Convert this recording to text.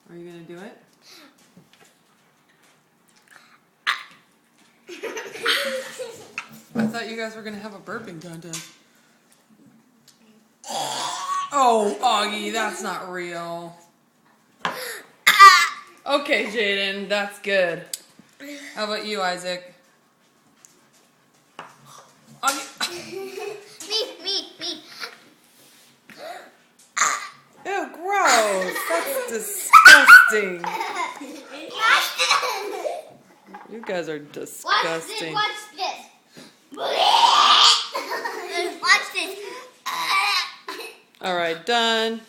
Are you gonna do it? I thought you guys were gonna have a burping contest. Oh, Augie, that's not real. Okay, Jaden, that's good. How about you, Isaac? Augie. Me. Ew, gross. That's disgusting. You guys are disgusting. Watch this. Watch this. All right, done.